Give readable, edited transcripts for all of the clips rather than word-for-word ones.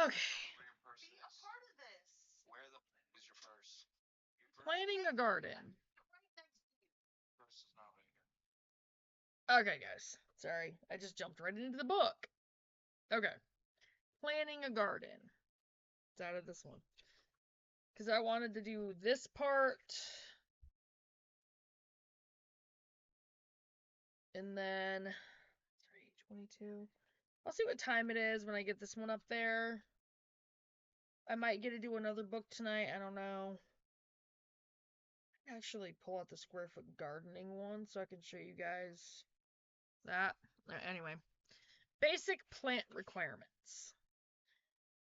Okay. Planting a garden. Okay, guys. Sorry, I just jumped right into the book. Okay. Planting a garden. It's out of this one. Because I wanted to do this part. And then 22. I'll see what time it is when I get this one up there. I might get to do another book tonight. I don't know. Actually pull out the square foot gardening one so I can show you guys that. Anyway, basic plant requirements.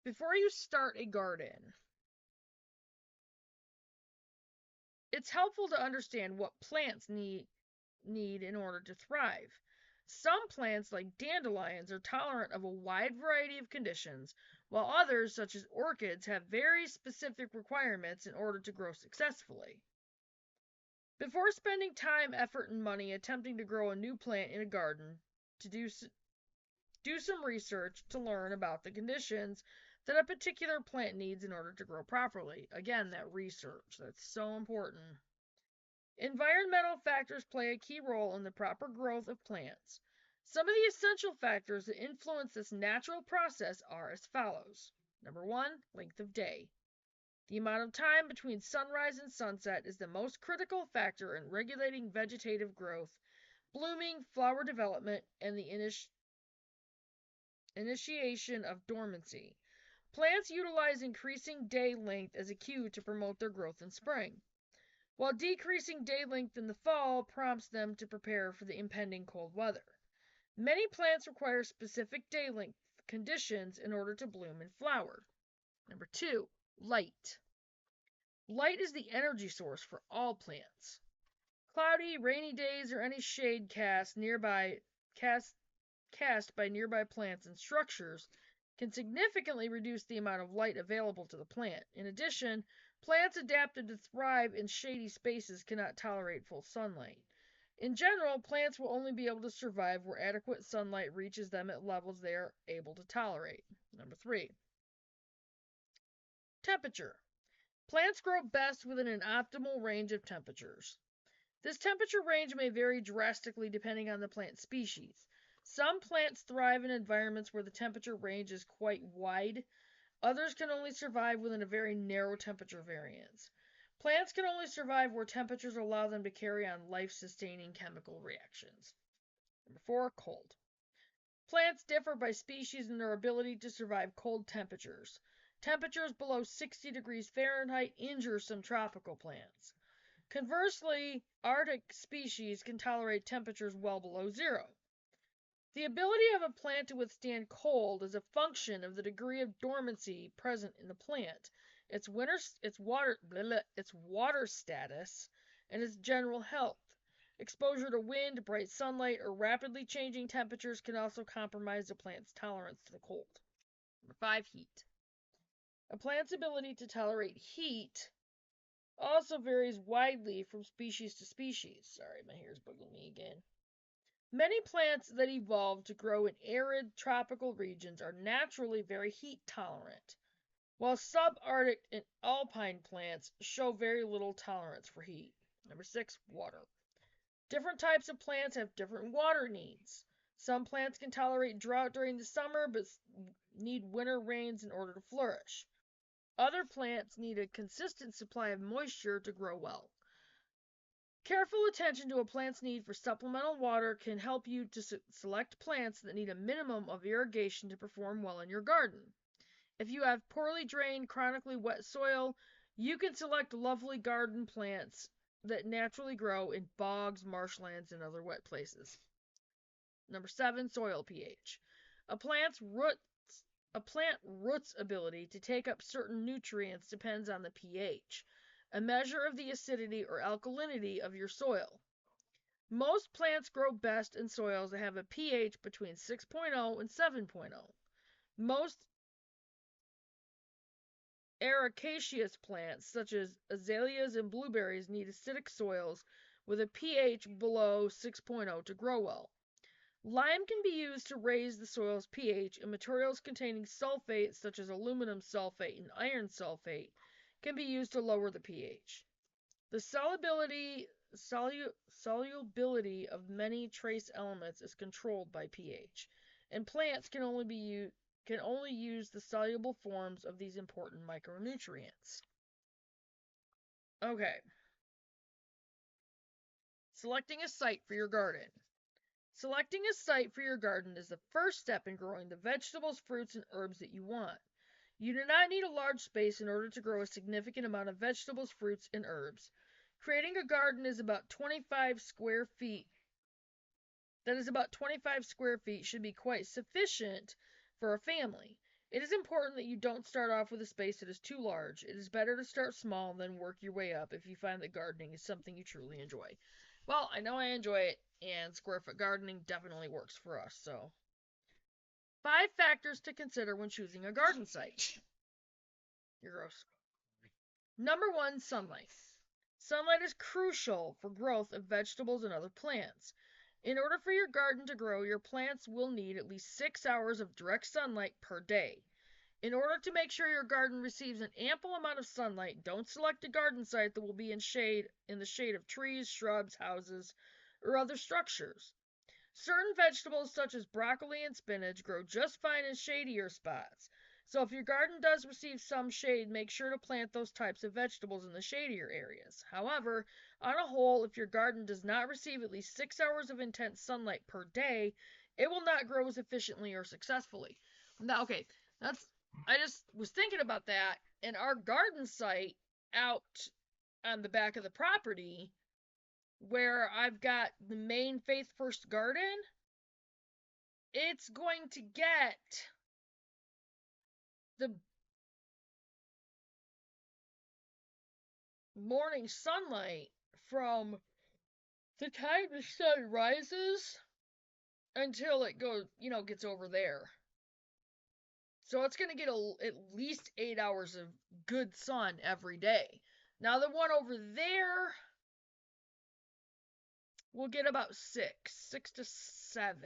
Before you start a garden, it's helpful to understand what plants need in order to thrive. Some plants, like dandelions, are tolerant of a wide variety of conditions, while others, such as orchids, have very specific requirements in order to grow successfully. Before spending time, effort, and money attempting to grow a new plant in a garden, to do some research to learn about the conditions that a particular plant needs in order to grow properly. Again, that research, that's so important. Environmental factors play a key role in the proper growth of plants. Some of the essential factors that influence this natural process are as follows. Number 1, length of day. The amount of time between sunrise and sunset is the most critical factor in regulating vegetative growth, blooming, flower development, and the initiation of dormancy. Plants utilize increasing day length as a cue to promote their growth in spring, while decreasing day length in the fall prompts them to prepare for the impending cold weather. Many plants require specific day length conditions in order to bloom and flower. Number 2, light. Light is the energy source for all plants. Cloudy, rainy days, or any shade cast by nearby plants and structures can significantly reduce the amount of light available to the plant. In addition, plants adapted to thrive in shady spaces cannot tolerate full sunlight. In general, plants will only be able to survive where adequate sunlight reaches them at levels they are able to tolerate. Number 3, temperature. Plants grow best within an optimal range of temperatures. This temperature range may vary drastically depending on the plant species. Some plants thrive in environments where the temperature range is quite wide. Others can only survive within a very narrow temperature variance. Plants can only survive where temperatures allow them to carry on life-sustaining chemical reactions. Number 4, cold. Plants differ by species in their ability to survive cold temperatures. Temperatures below 60 degrees Fahrenheit injure some tropical plants. Conversely, Arctic species can tolerate temperatures well below zero. The ability of a plant to withstand cold is a function of the degree of dormancy present in the plant, its water status, and its general health. Exposure to wind, bright sunlight, or rapidly changing temperatures can also compromise a plant's tolerance to the cold. Number 5, heat. A plant's ability to tolerate heat also varies widely from species to species. Sorry, my hair's bugging me again. Many plants that evolved to grow in arid tropical regions are naturally very heat tolerant, while subarctic and alpine plants show very little tolerance for heat. Number 6, water. Different types of plants have different water needs. Some plants can tolerate drought during the summer but need winter rains in order to flourish. Other plants need a consistent supply of moisture to grow well. Careful attention to a plant's need for supplemental water can help you to select plants that need a minimum of irrigation to perform well in your garden. If you have poorly drained, chronically wet soil, you can select lovely garden plants that naturally grow in bogs, marshlands, and other wet places. Number 7, soil pH. A plant root's ability to take up certain nutrients depends on the pH, a measure of the acidity or alkalinity of your soil. Most plants grow best in soils that have a pH between 6.0 and 7.0. Most ericaceous plants, such as azaleas and blueberries, need acidic soils with a pH below 6.0 to grow well. Lime can be used to raise the soil's pH, and materials containing sulfates, such as aluminum sulfate and iron sulfate, can be used to lower the pH. The solubility of many trace elements is controlled by pH, and plants can only use the soluble forms of these important micronutrients. Okay. Selecting a site for your garden. Selecting a site for your garden is the first step in growing the vegetables, fruits, and herbs that you want. You do not need a large space in order to grow a significant amount of vegetables, fruits, and herbs. Creating a garden is about 25 square feet. That is about 25 square feet should be quite sufficient for a family. It is important that you don't start off with a space that is too large. It is better to start small and then work your way up if you find that gardening is something you truly enjoy. Well, I know I enjoy it, and square foot gardening definitely works for us, so. 5 factors to consider when choosing a garden site. You're gross. Number 1, sunlight. Sunlight is crucial for growth of vegetables and other plants. In order for your garden to grow, your plants will need at least 6 hours of direct sunlight per day. In order to make sure your garden receives an ample amount of sunlight, don't select a garden site that will be in the shade of trees, shrubs, houses, or other structures. Certain vegetables such as broccoli and spinach grow just fine in shadier spots. So if your garden does receive some shade, make sure to plant those types of vegetables in the shadier areas. However, on a whole, if your garden does not receive at least 6 hours of intense sunlight per day, it will not grow as efficiently or successfully. Now, okay, I just was thinking about that, and our garden site out on the back of the property where I've got the main Faith First garden, it's going to get the morning sunlight from the time the sun rises until it gets over there. So it's going to get at least 8 hours of good sun every day. Now the one over there will get about 6 to 7,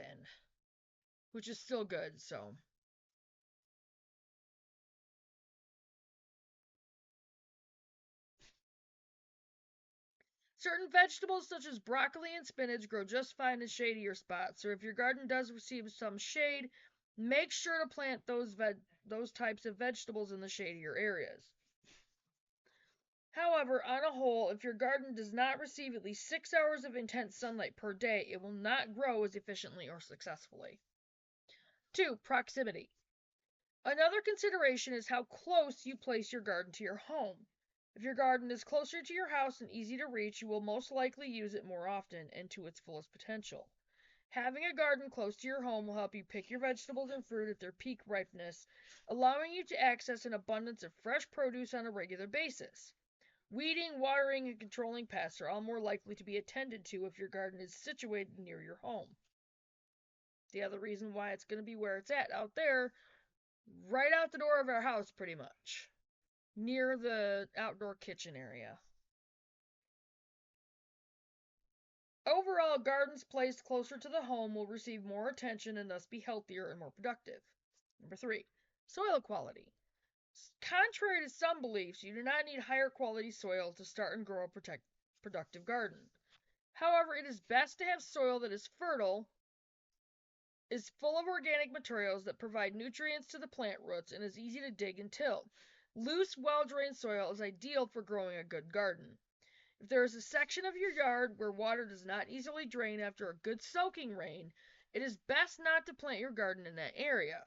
which is still good, so. Certain vegetables such as broccoli and spinach grow just fine in shadier spots, so if your garden does receive some shade, make sure to plant those types of vegetables in the shadier areas. However, on a whole, if your garden does not receive at least 6 hours of intense sunlight per day, it will not grow as efficiently or successfully. 2. Proximity. Another consideration is how close you place your garden to your home. If your garden is closer to your house and easy to reach, you will most likely use it more often and to its fullest potential. Having a garden close to your home will help you pick your vegetables and fruit at their peak ripeness, allowing you to access an abundance of fresh produce on a regular basis. Weeding, watering, and controlling pests are all more likely to be attended to if your garden is situated near your home. The other reason why it's going to be where it's at, out there, right out the door of our house pretty much, near the outdoor kitchen area. Overall, gardens placed closer to the home will receive more attention and thus be healthier and more productive. Number 3, soil quality. Contrary to some beliefs, you do not need higher quality soil to start and grow a productive garden. However, it is best to have soil that is fertile, is full of organic materials that provide nutrients to the plant roots, and is easy to dig and till. Loose, well-drained soil is ideal for growing a good garden. If there is a section of your yard where water does not easily drain after a good soaking rain, it is best not to plant your garden in that area,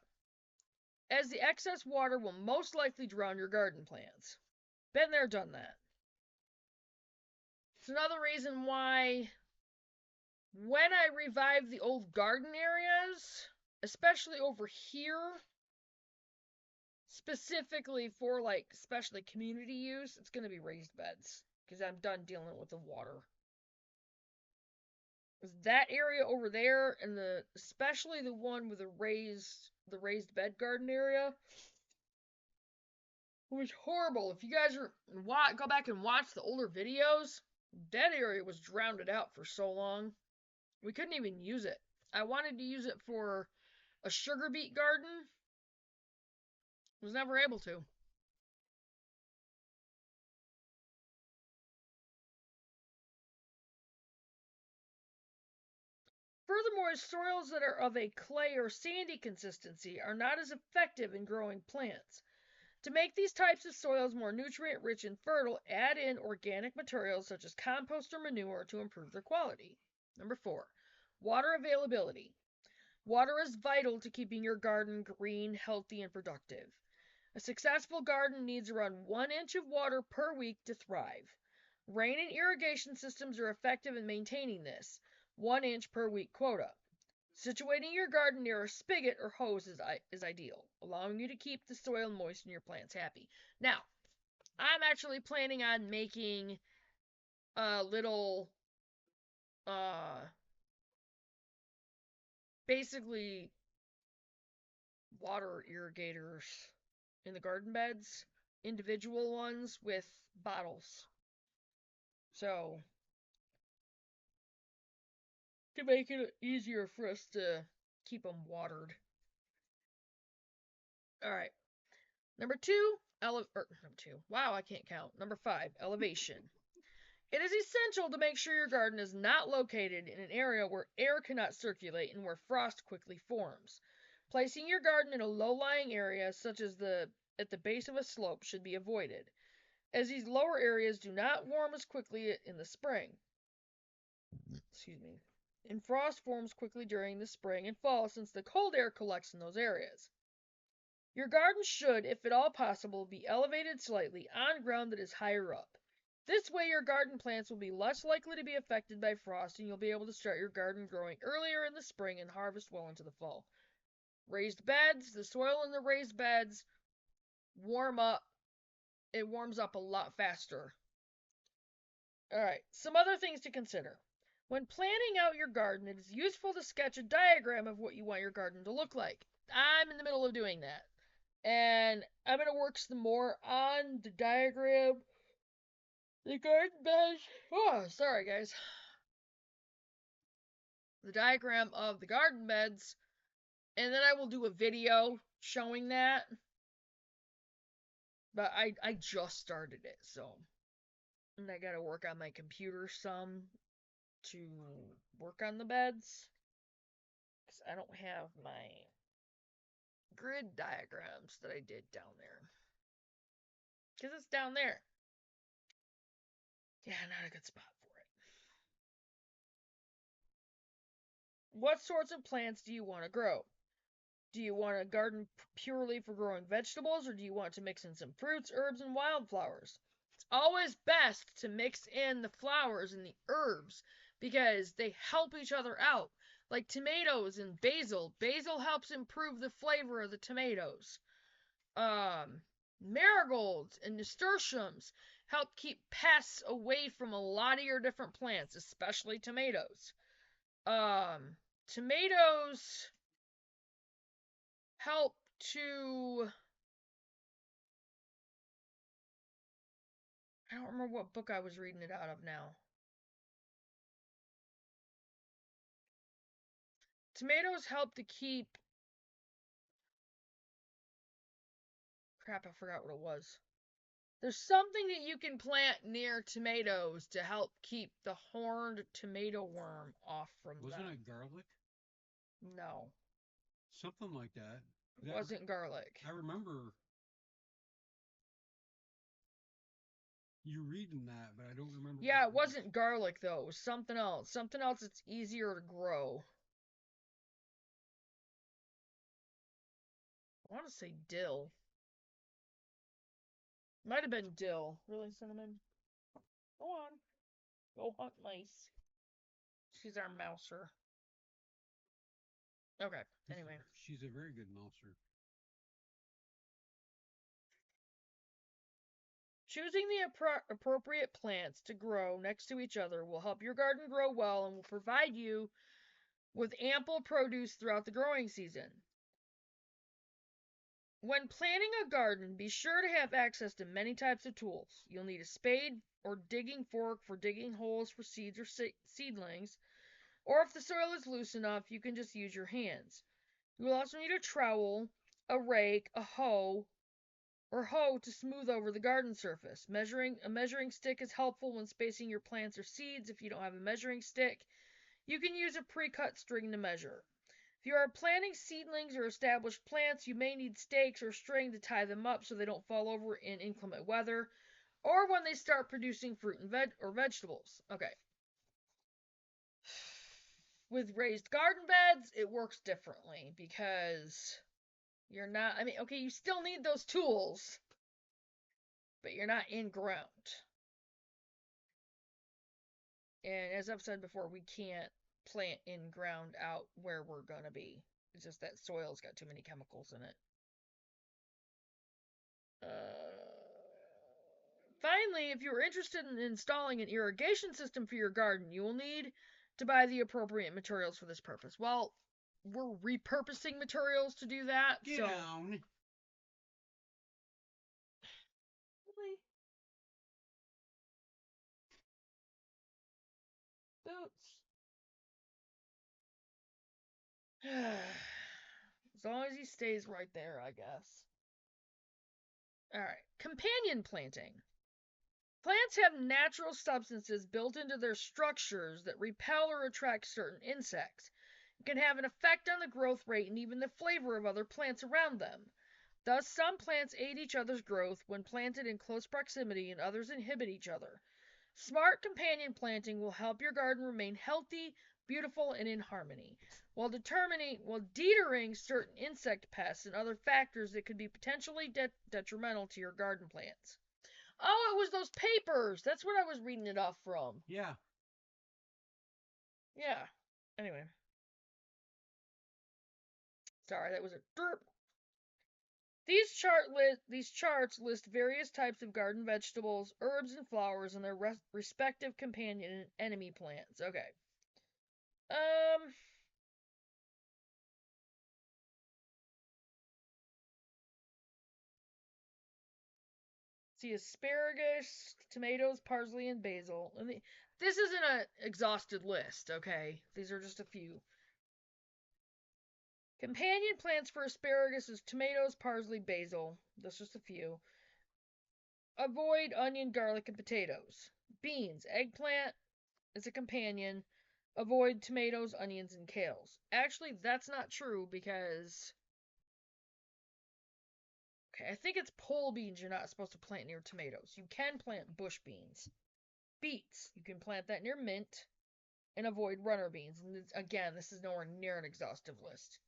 as the excess water will most likely drown your garden plants. Been there, done that. It's another reason why when I revive the old garden areas, especially over here, specifically for especially community use, it's going to be raised beds because I'm done dealing with the water. That area over there and especially the one with the raised bed garden area was horrible. If you guys go back and watch the older videos, that area was drowned out for so long. We couldn't even use it. I wanted to use it for a sugar beet garden. Was never able to. Furthermore, soils that are of a clay or sandy consistency are not as effective in growing plants. To make these types of soils more nutrient rich and fertile, add in organic materials such as compost or manure to improve their quality. Number 4, water availability. Water is vital to keeping your garden green, healthy, and productive. A successful garden needs around 1 inch of water per week to thrive. Rain and irrigation systems are effective in maintaining this 1 inch per week quota. Situating your garden near a spigot or hose is ideal, allowing you to keep the soil moist and your plants happy. Now, I'm actually planning on making a little, basically water irrigators in the garden beds, individual ones with bottles. So, to make it easier for us to keep them watered. All right. Number 2, number 2. Wow, I can't count. Number 5, elevation. It is essential to make sure your garden is not located in an area where air cannot circulate and where frost quickly forms. Placing your garden in a low-lying area, such as at the base of a slope, should be avoided, as these lower areas do not warm as quickly in the spring. Excuse me. And frost forms quickly during the spring and fall since the cold air collects in those areas. Your garden should, if at all possible, be elevated slightly on ground that is higher up. This way your garden plants will be less likely to be affected by frost and you'll be able to start your garden growing earlier in the spring and harvest well into the fall. Raised beds, the soil in the raised beds warms up a lot faster. Alright, some other things to consider. When planning out your garden, it is useful to sketch a diagram of what you want your garden to look like. I'm in the middle of doing that. And I'm going to work some more on the diagram. The garden bed. Oh, sorry, guys. The diagram of the garden beds. And then I will do a video showing that. But I just started it, so. And I gotta work on my computer some to work on the beds. Because I don't have my grid diagrams that I did down there. Because it's down there. Yeah, not a good spot for it. What sorts of plants do you want to grow? Do you want a garden purely for growing vegetables, or do you want to mix in some fruits, herbs, and wildflowers? It's always best to mix in the flowers and the herbs because they help each other out. Like tomatoes and basil. Basil helps improve the flavor of the tomatoes. Marigolds and nasturtiums help keep pests away from a lot of your different plants, especially tomatoes. Tomatoes help to... I don't remember what book I was reading it out of now. Tomatoes help to keep... Crap, I forgot what it was. There's something that you can plant near tomatoes to help keep the horned tomato worm off from them. Wasn't it garlic? No. Something like that. It wasn't garlic. I remember you reading that, but I don't remember. Yeah, it wasn't garlic though. It was something else. Something else that's easier to grow. I want to say dill. Might have been dill. Really, Cinnamon? Go on. Go hunt mice. She's our mouser. Okay, anyway. She's a very good mouser. Choosing the appropriate plants to grow next to each other will help your garden grow well and will provide you with ample produce throughout the growing season. When planning a garden, be sure to have access to many types of tools. You'll need a spade or digging fork for digging holes for seeds or seedlings, Or if the soil is loose enough, you can just use your hands. You will also need a trowel, a rake, a hoe, or hoe to smooth over the garden surface. A measuring stick is helpful when spacing your plants or seeds. If you don't have a measuring stick, you can use a pre-cut string to measure. If you are planting seedlings or established plants, you may need stakes or string to tie them up so they don't fall over in inclement weather or when they start producing fruit and vegetables. Okay. With raised garden beds, it works differently because you're not, I mean, okay, you still need those tools, but you're not in ground. And as I've said before, we can't plant in ground out where we're going to be. It's just that soil's got too many chemicals in it. Finally, if you are interested in installing an irrigation system for your garden, you will need to buy the appropriate materials for this purpose. Well, we're repurposing materials to do that. Get so down. Really? Boots. As long as he stays right there, I guess. Alright, companion planting. Plants have natural substances built into their structures that repel or attract certain insects. It can have an effect on the growth rate and even the flavor of other plants around them. Thus, some plants aid each other's growth when planted in close proximity and others inhibit each other. Smart companion planting will help your garden remain healthy, beautiful, and in harmony, while deterring certain insect pests and other factors that could be potentially detrimental to your garden plants. Oh, it was those papers. That's what I was reading it off from. Yeah. Yeah. Anyway. Sorry, that was a derp. These charts list various types of garden vegetables, herbs, and flowers and their respective companion and enemy plants. Okay. See asparagus, tomatoes, parsley, and basil. This isn't an exhausted list, okay? These are just a few. Companion plants for asparagus is tomatoes, parsley, basil. That's just a few. Avoid onion, garlic, and potatoes. Beans, eggplant is a companion. Avoid tomatoes, onions, and kales. Actually, that's not true because okay, I think it's pole beans you're not supposed to plant near tomatoes. You can plant bush beans. Beets, you can plant that near mint and avoid runner beans. And again, this is nowhere near an exhaustive list.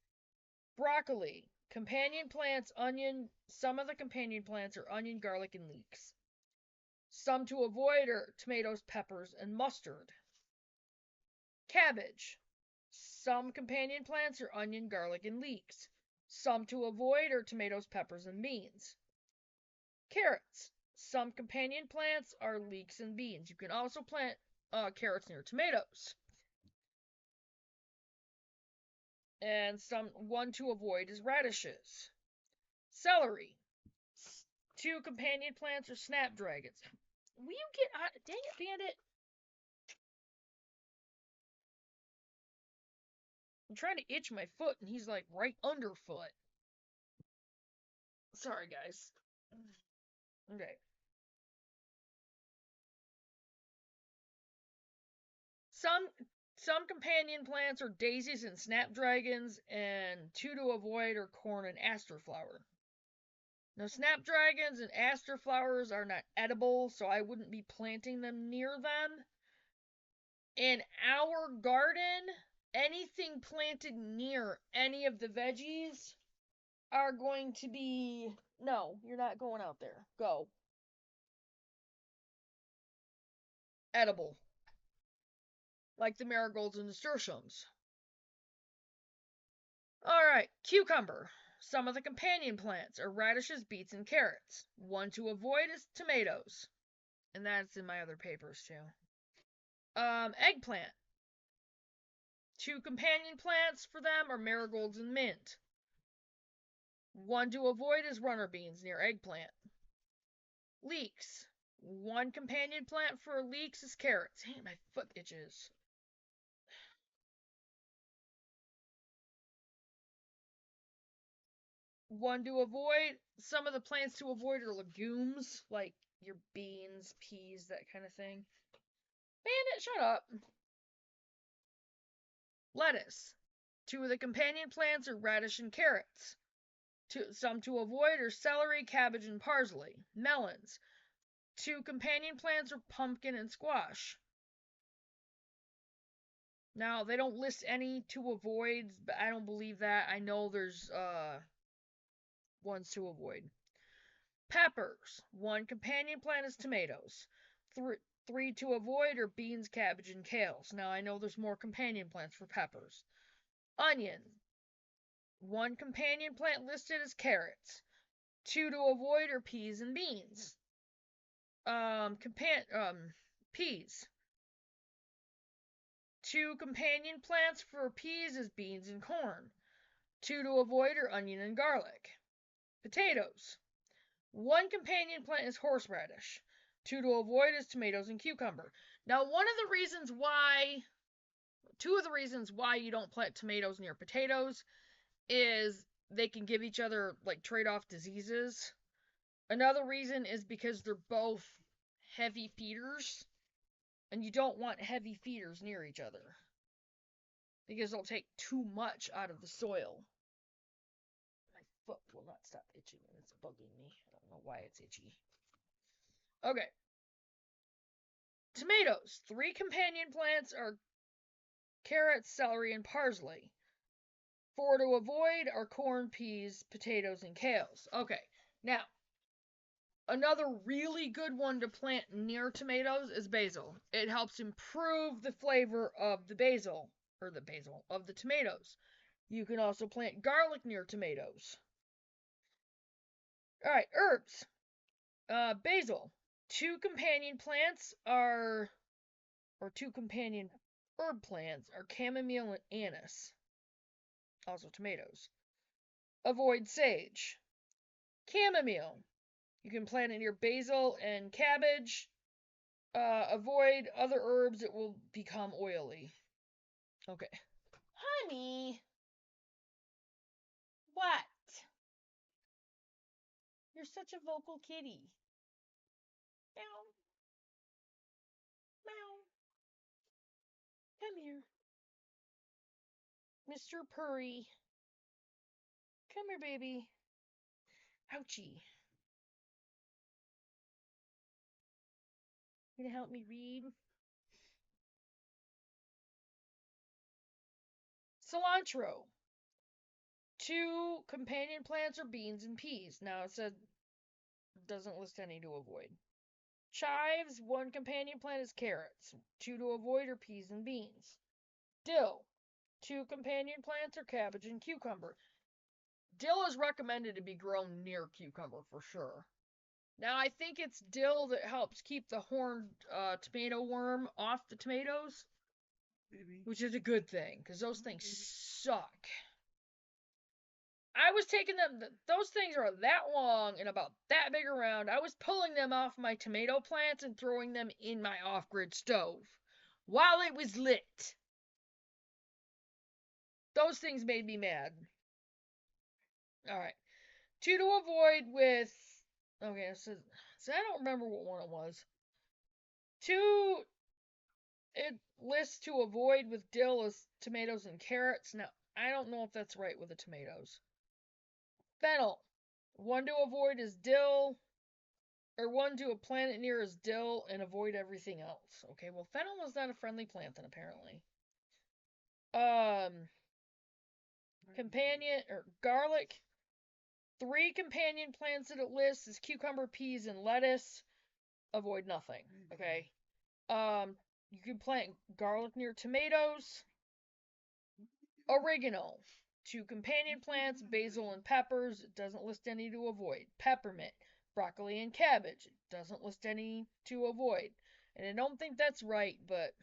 Broccoli, companion plants, onion. Some of the companion plants are onion, garlic, and leeks. Some to avoid are tomatoes, peppers, and mustard. Cabbage. Some companion plants are onion, garlic, and leeks. Some to avoid are tomatoes, peppers, and beans. Carrots. Some companion plants are leeks and beans. You can also plant carrots near tomatoes. And one to avoid is radishes. Celery. Two companion plants are snapdragons. Will you get out? Dang it, Bandit. I'm trying to itch my foot, and he's like right underfoot. Sorry, guys. Okay. Some companion plants are daisies and snapdragons, and two to avoid are corn and aster flower. Now, snapdragons and aster flowers are not edible, so I wouldn't be planting them near them. In our garden, anything planted near any of the veggies are going to be. No, you're not going out there. Go. Edible. Like the marigolds and nasturtiums. Alright, cucumber. Some of the companion plants are radishes, beets, and carrots. One to avoid is tomatoes. And that's in my other papers too. Eggplant. Two companion plants for them are marigolds and mint. One to avoid is runner beans near eggplant. Leeks. One companion plant for leeks is carrots. Dang, my foot itches. One to avoid. Some of the plants to avoid are legumes, like your beans, peas, that kind of thing. Bandit, shut up. Lettuce. Two of the companion plants are radish and carrots. Some to avoid are celery, cabbage, and parsley. Melons. Two companion plants are pumpkin and squash. Now, they don't list any to avoid, but I don't believe that. I know there's ones to avoid. Peppers. One companion plant is tomatoes. Three to avoid are beans, cabbage, and kales. Now, I know there's more companion plants for peppers. Onion. One companion plant listed as carrots. Two to avoid are peas and beans. Peas. Two companion plants for peas is beans and corn. Two to avoid are onion and garlic. Potatoes. One companion plant is horseradish. Two to avoid is tomatoes and cucumber. Now, two of the reasons why you don't plant tomatoes near potatoes is they can give each other, like, trade-off diseases. Another reason is because they're both heavy feeders, and you don't want heavy feeders near each other because they'll take too much out of the soil. My foot will not stop itching, and it's bugging me. I don't know why it's itchy. Okay. Tomatoes. Three companion plants are carrots, celery, and parsley. Four to avoid are corn, peas, potatoes, and kales. Okay. Now, another really good one to plant near tomatoes is basil. It helps improve the flavor of the of the tomatoes. You can also plant garlic near tomatoes. Alright, herbs. Basil. Two companion herb plants are chamomile and anise. Also tomatoes. Avoid sage. Chamomile. You can plant it near basil and cabbage. Avoid other herbs, it will become oily. Okay. Honey! What? You're such a vocal kitty. Meow. Meow. Come here. Mr. Purry. Come here, baby. Ouchie. You gonna help me read? Cilantro. Two companion plants are beans and peas. Now it said doesn't list any to avoid. Chives, one companion plant is carrots. Two to avoid are peas and beans. Dill. Two companion plants are cabbage and cucumber. Dill is recommended to be grown near cucumber for sure. Now, I think it's dill that helps keep the horned tomato worm off the tomatoes, Maybe. which is a good thing, because those things suck. I was taking them, those things are that long and about that big around. I was pulling them off my tomato plants and throwing them in my off-grid stove while it was lit. Those things made me mad. Alright. Two to avoid with... Okay, so I don't remember what one it was. Two... It lists to avoid with dill is tomatoes and carrots. Now, I don't know if that's right with the tomatoes. Fennel. One to avoid is dill, or one to a plant near is dill, and avoid everything else. Okay, well, fennel is not a friendly plant then, apparently. Companion, or garlic. Three companion plants that it lists is cucumber, peas, and lettuce. Avoid nothing, okay? You can plant garlic near tomatoes. Oregano. Two companion plants, basil and peppers. It doesn't list any to avoid. Peppermint, broccoli, and cabbage. It doesn't list any to avoid. And I don't think that's right, but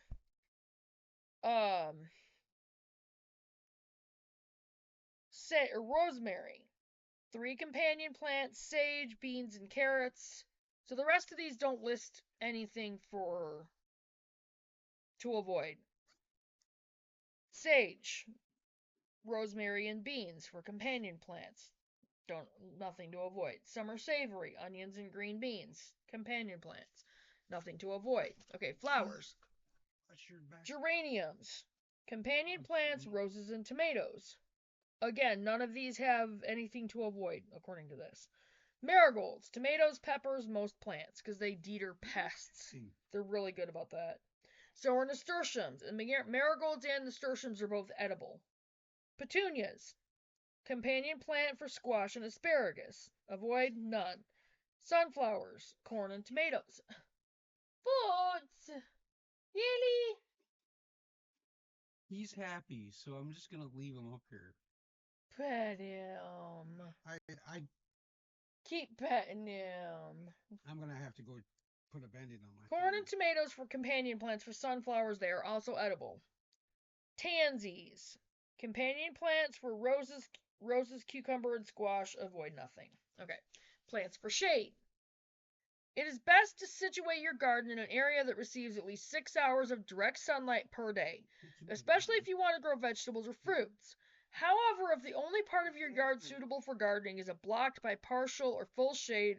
rosemary. Three companion plants, sage, beans, and carrots. So the rest of these don't list anything to avoid. Sage, rosemary, and beans for companion plants. Nothing to avoid. Summer savory, onions and green beans, companion plants. Nothing to avoid. Okay, flowers. Geraniums, companion plants, roses and tomatoes. Again, none of these have anything to avoid, according to this. Marigolds, tomatoes, peppers, most plants, because they deter pests. They're really good about that. So are nasturtiums, and marigolds and nasturtiums are both edible. Petunias, companion plant for squash and asparagus. Avoid none. Sunflowers, corn and tomatoes. Foods! Really? He's happy, so I'm just gonna leave him up here. Pet him. I Keep petting him. I'm gonna have to go put a band-aid on my Corn thumb. and tomatoes for companion plants for sunflowers. They are also edible. Tansies, companion plants for roses, cucumber, and squash. Avoid nothing. Okay. Plants for shade. It is best to situate your garden in an area that receives at least 6 hours of direct sunlight per day, especially if you want to grow vegetables or fruits. However, if the only part of your yard suitable for gardening is blocked by partial or full shade,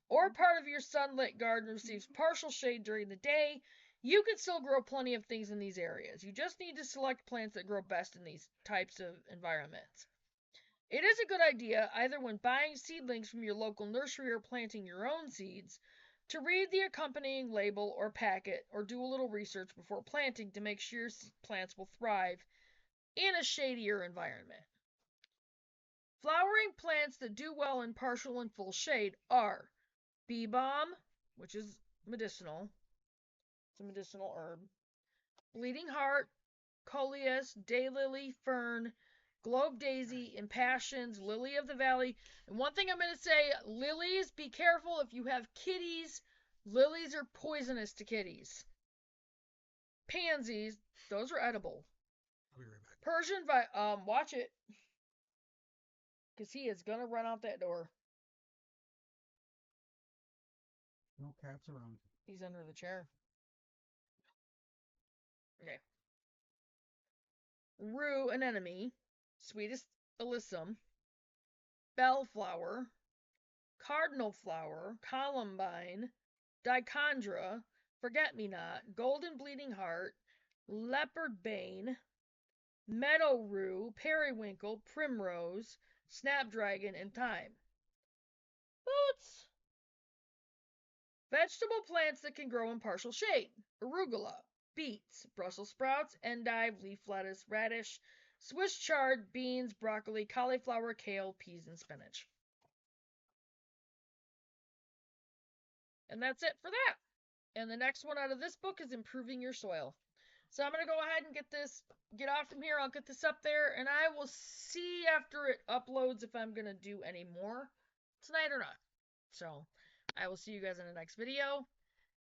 or part of your sunlit garden receives partial shade during the day, you can still grow plenty of things in these areas. You just need to select plants that grow best in these types of environments. It is a good idea, either when buying seedlings from your local nursery or planting your own seeds, to read the accompanying label or packet or do a little research before planting to make sure your plants will thrive in a shadier environment. Flowering plants that do well in partial and full shade are bee balm, which is medicinal. It's a medicinal herb. Bleeding heart, coleus, daylily, fern, globe daisy, impassions, lily of the valley. And one thing I'm going to say, lilies, be careful if you have kitties. Lilies are poisonous to kitties. Pansies, those are edible. I'll be right back. Persian watch it. Because he is going to run out that door. No cats around. He's under the chair. Okay. Rue anemone, sweetest alyssum, bellflower, cardinal flower, columbine, dichondra, forget-me-not, golden bleeding heart, leopard bane, meadow rue, periwinkle, primrose, snapdragon, and thyme. Boots! Vegetable plants that can grow in partial shade. Arugula, beets, Brussels sprouts, endive, leaf lettuce, radish, Swiss chard, beans, broccoli, cauliflower, kale, peas, and spinach. And that's it for that. And the next one out of this book is improving your soil. So I'm going to go ahead and get off from here. I'll get this up there, and I will see after it uploads if I'm going to do any more tonight or not. So I will see you guys in the next video.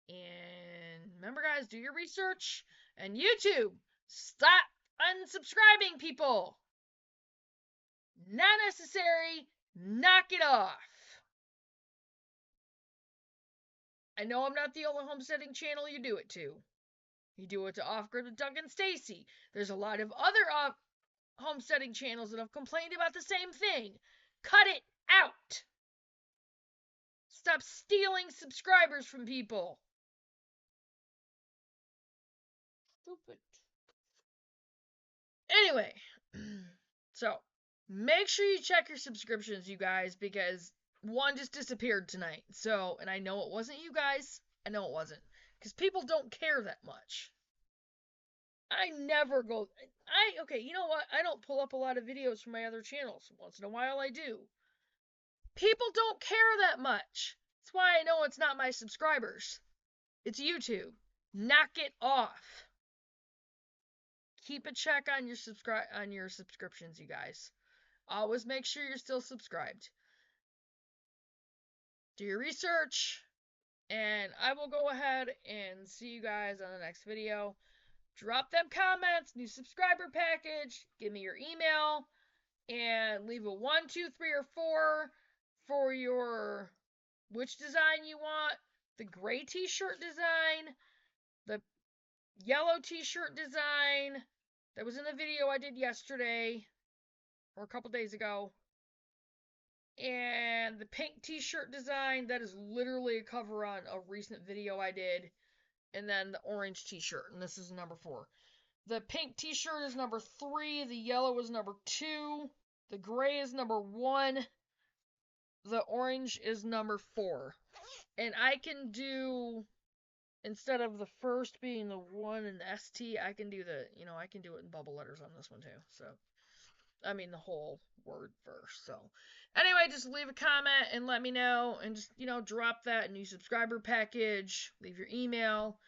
And remember, guys, do your research. And YouTube, stop unsubscribing, people. Not necessary. Knock it off. I know I'm not the only homesteading channel you do it to. You do it to Off Grid with Doug and Stacy. There's a lot of other homesteading channels that have complained about the same thing. Cut it out. Stop stealing subscribers from people. Stupid. Anyway, so make sure you check your subscriptions, you guys, because one just disappeared tonight. So, and I know it wasn't you guys. I know it wasn't. Because people don't care that much. I never go. Okay, you know what? I don't pull up a lot of videos from my other channels. Once in a while I do. People don't care that much. That's why I know it's not my subscribers. It's YouTube. Knock it off. Keep a check on your subscriptions, you guys. Always make sure you're still subscribed. Do your research, and I will go ahead and see you guys on the next video. Drop them comments, new subscriber package, give me your email, and leave a 1, 2, 3, or 4 for your which design you want. The gray t-shirt design, the yellow t-shirt design that was in the video I did yesterday or a couple days ago. And the pink t-shirt design, that is literally a cover on a recent video I did. And then the orange t-shirt, and this is number 4. The pink t-shirt is number 3, the yellow is number 2, the gray is number 1, the orange is number 4. And I can do, instead of the first being the 1 and the ST, I can do I can do it in bubble letters on this one too. So, I mean the whole word first. So, anyway, just leave a comment and let me know, and just, drop that new subscriber package, leave your email,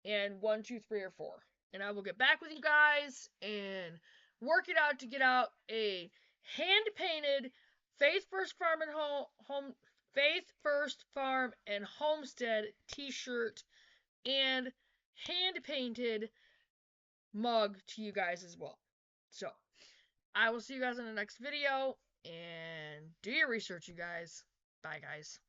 and 1, 2, 3, or 4. And I will get back with you guys and work it out to get out a hand painted Faith First Farm and Faith First Farm and Homestead t-shirt and hand painted mug to you guys as well. So, I will see you guys in the next video, and do your research, you guys. Bye, guys.